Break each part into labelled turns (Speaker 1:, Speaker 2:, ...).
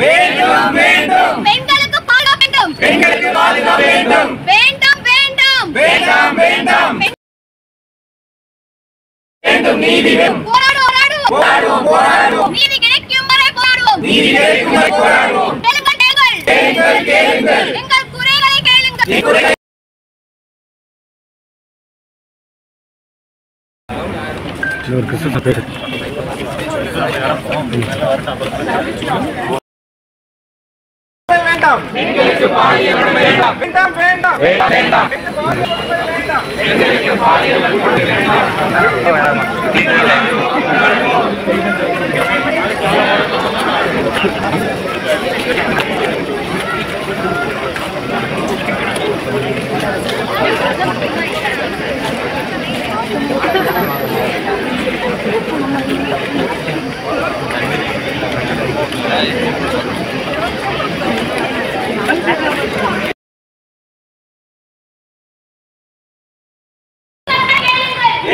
Speaker 1: வேண்டும் வேண்டும் பெண்களுக்கு பாதுகாப்பு வேண்டும் பெண்களுக்கு பாதுகாப்பு வேண்டும் வேண்டும் வேண்டும் வேண்டாம் வேண்டாம் வேண்டும் நீதி வேண்டும் போராடுவோம் போராடுவோம் நீதி கிடைக்கும் வரை போராடுவோம் நீதி கிடைக்கும் வரை போராடுவோம் கேளுங்கள் எங்கள் குறைகளை கேளுங்கள்
Speaker 2: ஒரு கிறிஸ்துவ பேர்
Speaker 1: வேண்டாம் எங்களுக்கு பாலியல் வேண்டாம் வேண்டாம் வேண்டாம் வேண்டாம் எங்களுக்கு பாலியல் வேண்டாம்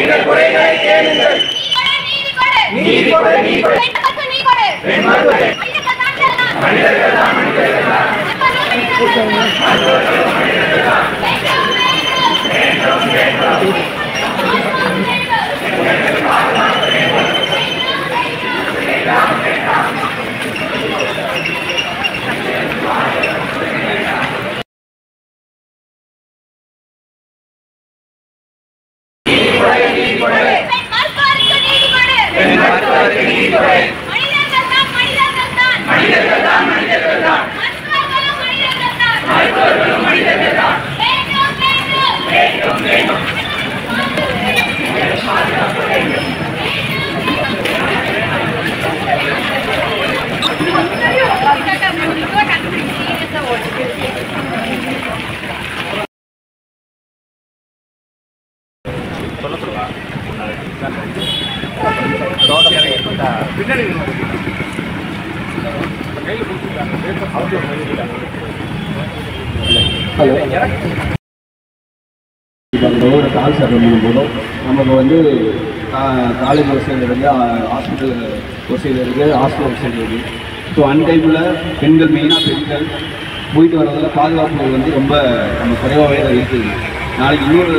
Speaker 1: எங்கள் குறைகளை கேளுங்கள் நீதி கொடு நீதி கொடு மனிதர்கள் தான்
Speaker 3: கால் சர்வே பண்ணும்போதும் நமக்கு வந்து காலேஜ் வசதியில் இருக்குது, ஹாஸ்பிட்டல் வசதியில் இருக்குது, ஹாஸ்பிட்டல் வசதியில் இருக்குது. ஸோ அன்டைமில் பெண்கள் மெயினாக பெண்கள் போயிட்டு வர்றதில் பாதுகாப்பு வந்து ரொம்ப நம்ம குறைவாகவே தான் இருக்குது. நாளைக்கு இன்னொரு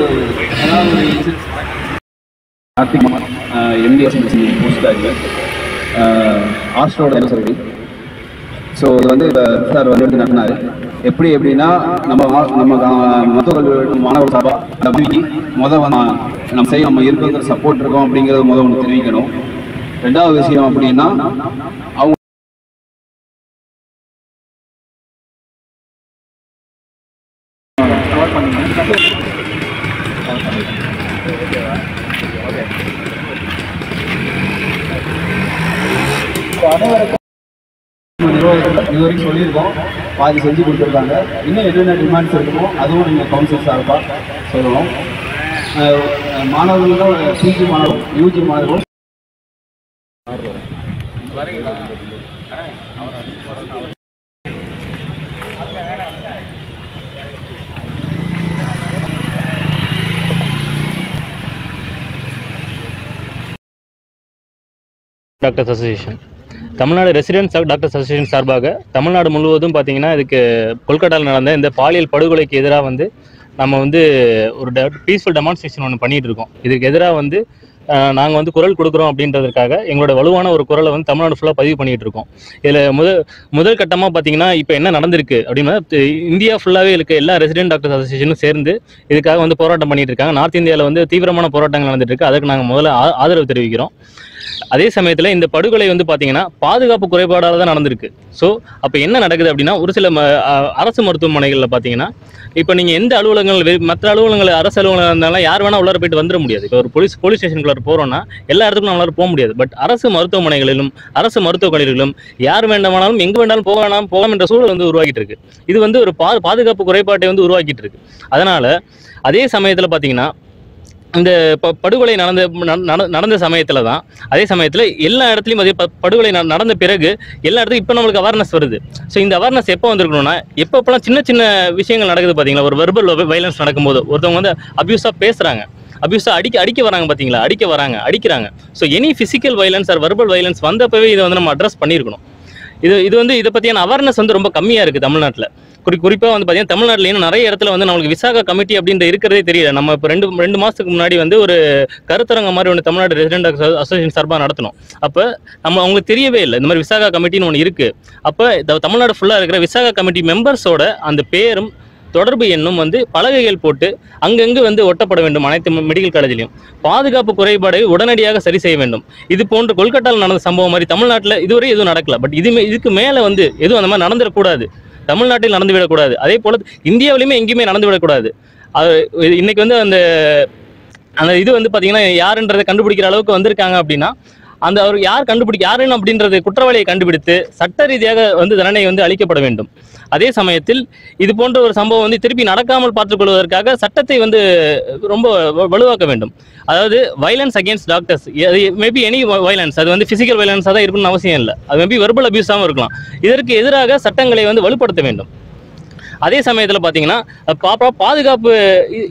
Speaker 3: ஏதாவது ஒரு இன்சிடென்ட் எம்டிஎஸ் போஸ்டாக ஹாஸ்டலோட சொல்லி ஸோ அது வந்து இப்போ சார் வந்து எடுத்து நடத்தினார். எப்படின்னா நம்ம மருத்துவர்கள் மாணவர் சபா டபிள்யூக்கு நம்ம இருக்கிற சப்போர்ட் இருக்கோம் அப்படிங்கிறத ஒன்று தெரிவிக்கணும். ரெண்டாவது விஷயம் அப்படின்னா அவங்க இதுவரைக்கும் சொல்லியிருக்கோம், பாதி செஞ்சு கொடுத்துருக்காங்க. இன்னும் என்னென்ன டிமாண்ட்ஸ் இருக்குமோ அதுவும் நீங்கள் கவுன்சில் சார்பாக சொல்லணும். மாணவர்களோட பிஜி மாணவர்கள் யூஜி மாணவர்கள்
Speaker 4: doctors association Tamil Nadu residents doctors association சார்பாக தமிழ்நாடு முழுவதும் பார்த்தீங்கன்னா இதுக்கு கொல்கட்டாவில் நடந்த இந்த பாலியல் படுகொலைக்கு எதிராக வந்து நம்ம வந்து ஒரு பீஸ்ஃபுல் டெமான்ஸ்ட்ரேஷன் ஒன்று பண்ணிகிட்டு இருக்கோம். இதுக்கு எதிராக வந்து நாங்கள் வந்து குரல் கொடுக்குறோம் அப்படின்றதுக்காக எங்களோட வலுவான ஒரு குரலை வந்து தமிழ்நாடு ஃபுல்லாக பதிவு பண்ணிகிட்டு இருக்கோம். இதில் முதல் கட்டமாக பார்த்தீங்கன்னா இப்போ என்ன நடந்திருக்கு அப்படின்னா இந்தியா ஃபுல்லாகவே இருக்க எல்லா ரெசிடென்ட் டாக்டர்ஸ் அசோசியேஷனும் சேர்ந்து இதுக்காக வந்து போராட்டம் பண்ணிகிட்டு இருக்காங்க. நார்த் இந்தியாவில் வந்து தீவிரமான போராட்டங்கள் நடந்துட்டு இருக்கு. அதுக்கு நாங்கள் முதல்ல ஆதரவு தெரிவிக்கிறோம். அதே சமயத்தில் இந்த படுகொலை வந்து பார்த்தீங்கன்னா பாதுகாப்பு குறைபாடால் தான் நடந்திருக்கு. ஸோ அப்போ என்ன நடக்குது அப்படின்னா ஒரு சில அரசு மருத்துவமனைகளில் பார்த்தீங்கன்னா இப்போ நீங்கள் எந்த அலுவலகங்கள் மற்ற அலுவலகங்கள் அரசு அலுவலகம் இருந்தாலும் யார் வேணால் உள்ளார போயிட்டு வந்துட முடியாது. இப்போ ஒரு போலீஸ் ஸ்டேஷனுக்குள்ள போகிறோன்னா எல்லா இடத்துக்கும் நம்மளால போக முடியாது. பட் அரசு மருத்துவமனைகளிலும் அரசு மருத்துவக் கல்லூரிகளிலும் யார் வேண்டாமானாலும் எங்கே வேண்டாலும் போகலாம் என்ற சூழல் வந்து உருவாக்கிட்டு இருக்கு. இது வந்து ஒரு பாதுகாப்பு குறைபாட்டை வந்து உருவாக்கிட்டு இருக்கு. அதனால அதே சமயத்தில் பார்த்தீங்கன்னா இந்த படுகொலை நடந்த சமயத்தில் தான் அதே சமயத்தில் எல்லா இடத்துலையும் அதே படுகொலை நடந்த பிறகு எல்லா இடத்துலையும் இப்போ நம்மளுக்கு அவேர்னஸ் வருது. ஸோ இந்த அவேர்னஸ் எப்போ வந்திருக்கணும்னா எப்பப்பெல்லாம் சின்ன சின்ன விஷயங்கள் நடக்குது பார்த்தீங்களா, ஒரு வெர்பல் வைலன்ஸ் நடக்கும்போது ஒருத்தவங்க வந்து அபியூஸாக பேசுகிறாங்க, அபியூஸாக அடிக்க வராங்க பார்த்தீங்களா, அடிக்கிறாங்க. So any physical violence or verbal violence வந்தப்பவே இதை வந்து நம்ம அட்ரஸ் பண்ணியிருக்கணும். இது வந்து இதை பற்றியான அவேர்னஸ் வந்து ரொம்ப கம்மியாக இருக்குது தமிழ்நாட்டில். குறிப்பாக வந்து பார்த்தீங்கன்னா தமிழ்நாட்டில் இன்னும் நிறைய இடத்துல வந்து நம்மளுக்கு விசாகா கமிட்டி அப்படின்ற இருக்கிறதே தெரியல. நம்ம இப்போ ரெண்டு மாதத்துக்கு முன்னாடி வந்து ஒரு கருத்தரங்க மாதிரி ஒன்று தமிழ்நாடு ரெசிடென்ட் அசோசியேஷன் சார்பாக நடத்தணும். அப்போ அவங்களுக்கு தெரியவே இல்லை இந்த மாதிரி விசாகா கமிட்டின்னு ஒன்று இருக்குது. அப்போ தமிழ்நாடு ஃபுல்லாக இருக்கிற விசாகா கமிட்டி மெம்பர்ஸோட அந்த பேரும் தொடர்பு எண்ணும் வந்து பலகைகள் போட்டு அங்கங்கு வந்து ஒட்டப்பட வேண்டும். அனைத்து மெடிக்கல் காலேஜ்லையும் பாதுகாப்பு குறைபாடை உடனடியாக சரி செய்ய வேண்டும். இது போன்ற கொல்கட்டாவில் நடந்த சம்பவம் மாதிரி தமிழ்நாட்டில் இதுவரை எதுவும் நடக்கல. பட் இதுக்கு மேலே வந்து எதுவும் அந்த மாதிரி நடந்துடக்கூடாது, தமிழ்நாட்டில் நடந்துவிடக்கூடாது. அதே போல் இந்தியாவிலையுமே எங்கேயுமே நடந்துவிடக்கூடாது. இன்னைக்கு வந்து அந்த இது வந்து பார்த்தீங்கன்னா யாருன்றதை கண்டுபிடிக்கிற அளவுக்கு வந்திருக்காங்க அப்படின்னா அவர் யாருன்னு அப்படின்றது குற்றவாளியை கண்டுபிடித்து சட்ட ரீதியாக வந்து தண்டனை வந்து அளிக்கப்பட வேண்டும். அதே சமயத்தில் இது போன்ற ஒரு சம்பவம் வந்து திருப்பி நடக்காமல் பார்த்துக் கொள்வதற்காக சட்டத்தை வந்து ரொம்ப வலுவாக்க வேண்டும். அதாவது violence against doctors, maybe any violence, அது வந்து பிசிக்கல் வயலன்ஸாக தான் இருக்கணும்னு அவசியம் இல்லை. அது மேபி வெர்பல் அபியூஸாகவும் இருக்கலாம். இதற்கு எதிராக சட்டங்களை வந்து வலுப்படுத்த வேண்டும். அதே சமயத்தில் பார்த்தீங்கன்னா பாதுகாப்பு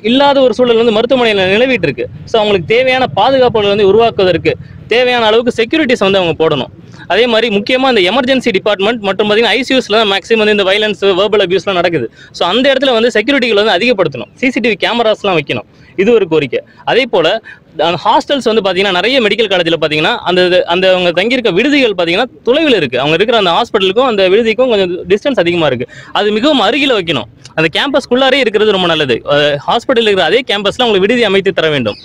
Speaker 4: இல்லாத ஒரு சூழல் வந்து மருத்துவமனையில் நிலவிட்டு இருக்கு. ஸோ அவங்களுக்கு தேவையான பாதுகாப்புகளை வந்து உருவாக்குவதற்கு தேவையான அளவுக்கு செக்யூரிட்டிஸ் வந்து அவங்க போடணும். அதே மாதிரி முக்கியமாக இந்த எமர்ஜென்சி டிபார்ட்மெண்ட் மற்றும் பார்த்தீங்கன்னா ஐசியூஸில் தான் மேக்ஸிமம் வந்து இந்த வயலன்ஸ் வெர்பல் அபியூஸ்லாம் நடக்குது. ஸோ அந்த இடத்துல வந்து செக்யூரிட்டிகளை வந்து அதிகப்படுத்தணும், சிசிடிவி கேமராஸ்லாம் வைக்கணும். இது ஒரு கோரிக்கை. அதே போல் ஹாஸ்டல்ஸ் வந்து பார்த்தீங்கன்னா நிறைய மெடிக்கல் காலேஜில் பார்த்தீங்கன்னா அந்த அவங்க தங்கியிருக்க விடுதிகள் பார்த்தீங்கன்னா தொலைவில் இருக்குது. அவங்க இருக்கிற அந்த ஹாஸ்பிட்டலுக்கும் அந்த விடுதிக்கும் கொஞ்சம் டிஸ்டன்ஸ் அதிகமாக இருக்குது. அது மிகவும் அருகில் வைக்கணும். அந்த கேம்பஸ்குள்ளாரே இருக்கிறது ரொம்ப நல்லது. ஹாஸ்பிட்டல் இருக்கிற அதே கேம்பஸில் அவங்களுக்கு விடுதி அமைத்து தர வேண்டும்.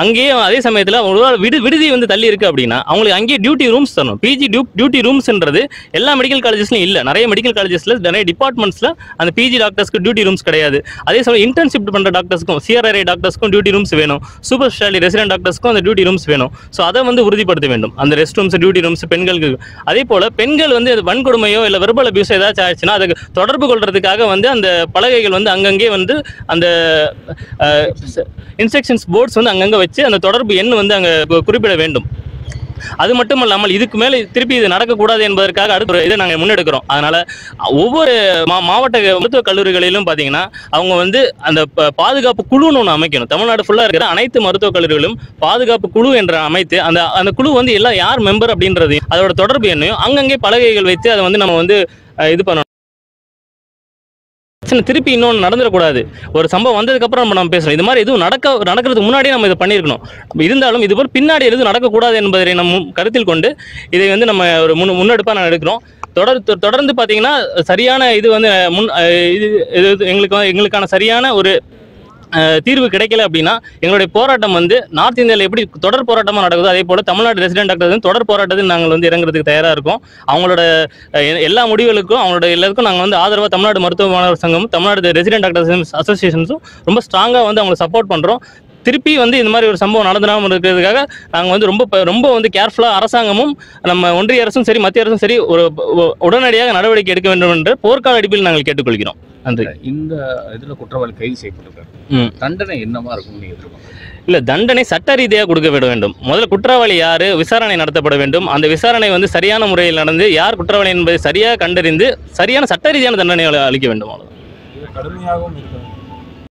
Speaker 4: அங்கேயே அதே சமயத்தில் விடுதி வந்து தள்ளி இருக்கு அப்படின்னா அவங்களுக்கு அங்கேயே டியூட்டி ரூம்ஸ் தரணும். பிஜி டியூட்டி ரூம்ஸ்ன்றது எல்லா மெடிக்கல் காலேஜஸ்லையும் இல்லை. நிறைய மெடிக்கல் காலேஜஸில் நிறைய டிபார்ட்மெண்ட்ஸில் அந்த பிஜி டாக்டர்ஸ்க்கு டியூட்டி ரூம்ஸ் கிடையாது. அதே சமயம் இன்டர்ன்ஷிப் பண்ணுற டாக்டர்ஸ்க்கும் சிஆர்ஐ டாக்டர்ஸ்க்கும் டியூட்டி ரூம்ஸ் வேணும். சூப்பர் ஸ்பெஷாலிட்டி ரெசிடென்ட் டாக்டர்ஸ்க்கும் அந்த டியூட்டி ரூம்ஸ் வேணும். ஸோ அதை வந்து உறுதிப்படுத்த வேண்டும், அந்த ரெஸ்ட் ரூம்ஸ் டியூட்டி ரூம்ஸ் பெண்களுக்கு. அதே போல் பெண்கள் வந்து வன்கொடுமையோ இல்லை வெர்பல் அபியூஸ் ஏதாச்சும் ஆயிடுச்சுன்னா அதுக்கு தொடர்பு கொள்றதுக்காக வந்து அந்த பலகைகள் வந்து அங்கங்கே வந்து அந்த இன்ஸ்ட்ரக்ஷன்ஸ் போர்ட்ஸ் வந்து அங்கங்கே வச்சு அந்த தொடர்பு எண் வந்து அங்கே குறிப்பிட வேண்டும். அது மட்டும் இல்லாமல் இதுக்கு மேலே திருப்பி இது நடக்கக்கூடாது என்பதற்காக அடுத்த இதை நாங்கள் முன்னெடுக்கிறோம். அதனால் ஒவ்வொரு மாவட்ட மருத்துவக் கல்லூரிகளிலும் பார்த்தீங்கன்னா அவங்க வந்து அந்த பாதுகாப்பு குழுன்னு ஒன்று அமைக்கணும். தமிழ்நாடு ஃபுல்லாக இருக்கிற அனைத்து மருத்துவக் கல்லூரிகளும் பாதுகாப்பு குழு என்ற அமைத்து அந்த குழு வந்து எல்லாம் யார் மெம்பர் அப்படின்றதையும் அதோட தொடர்பு எண்ணையும் அங்கங்கே பலகைகள் வைத்து அதை வந்து நம்ம வந்து இது பண்ணணும். திருப்பி இன்னொன்று நடந்துடக்கூடாது. ஒரு சம்பவம் வந்ததுக்கப்புறம் நம்ம பேசுகிறோம். இது மாதிரி எதுவும் நடக்கிறதுக்கு முன்னாடியே நம்ம இதை பண்ணியிருக்கணும். இருந்தாலும் இதுபோல் பின்னாடி எதுவும் நடக்கக்கூடாது என்பதை நம்ம கருத்தில் கொண்டு இதை வந்து நம்ம ஒரு முன்னெடுப்பாக நான் எடுக்கிறோம். தொடர்ந்து பார்த்தீங்கன்னா சரியான இது வந்து எங்களுக்கான சரியான ஒரு தீர்வு கிடைக்கல அப்படின்னா எங்களுடைய போராட்டம் வந்து நார்த் இந்தியாவில் எப்படி தொடர் போராட்டமாக நடக்குதோ அதே போல் தமிழ்நாடு ரெசிடென்ட் டாக்டர்ஸ் தொடர் போராட்டத்தில் நாங்கள் வந்து இறங்குறதுக்கு தயாராக இருக்கோம். அவங்களோட எல்லா முடிவுகளுக்கும் அவங்களோட எல்லாருக்கும் நாங்கள் வந்து ஆதரவாக தமிழ்நாடு மருத்துவ மாணவர் சங்கமும் தமிழ்நாடு ரெசிடென்ட் டாக்டர்ஸ் அசோசியேஷன்ஸும் ரொம்ப ஸ்ட்ராங்காக வந்து அவங்களை சப்போர்ட் பண்ணுறோம். திருப்பி வந்து இந்த மாதிரி ஒரு சம்பவம் நடந்துடாமல் இருக்கிறதுக்காக நாங்கள் வந்து ரொம்ப வந்து கேர்ஃபுல்லாக அரசாங்கமும் நம்ம ஒன்றிய அரசும் சரி மத்திய அரசும் சரி ஒரு உடனடியாக நடவடிக்கை எடுக்க வேண்டும் என்ற போர்க்கால அடிப்பில் நாங்கள் கேட்டுக்கொள்கிறோம். நன்றி.
Speaker 2: இந்த இதில் குற்றவாளி கைது செய்யப்பட்டிருக்காரு, தண்டனை என்னமா இருக்கும் நீங்க எதிர்பார்க்கணும்?
Speaker 4: இல்லை, தண்டனை சட்ட ரீதியாக கொடுக்க வேண்டும். முதல்ல குற்றவாளி யார் விசாரணை நடத்தப்பட வேண்டும். அந்த விசாரணை வந்து சரியான முறையில் நடந்து யார் குற்றவாளி என்பதை சரியாக கண்டறிந்து சரியான சட்ட ரீதியான தண்டனை அளிக்க வேண்டும். அவ்வளோதான்.
Speaker 2: கடுமையாகவும் இருக்கு.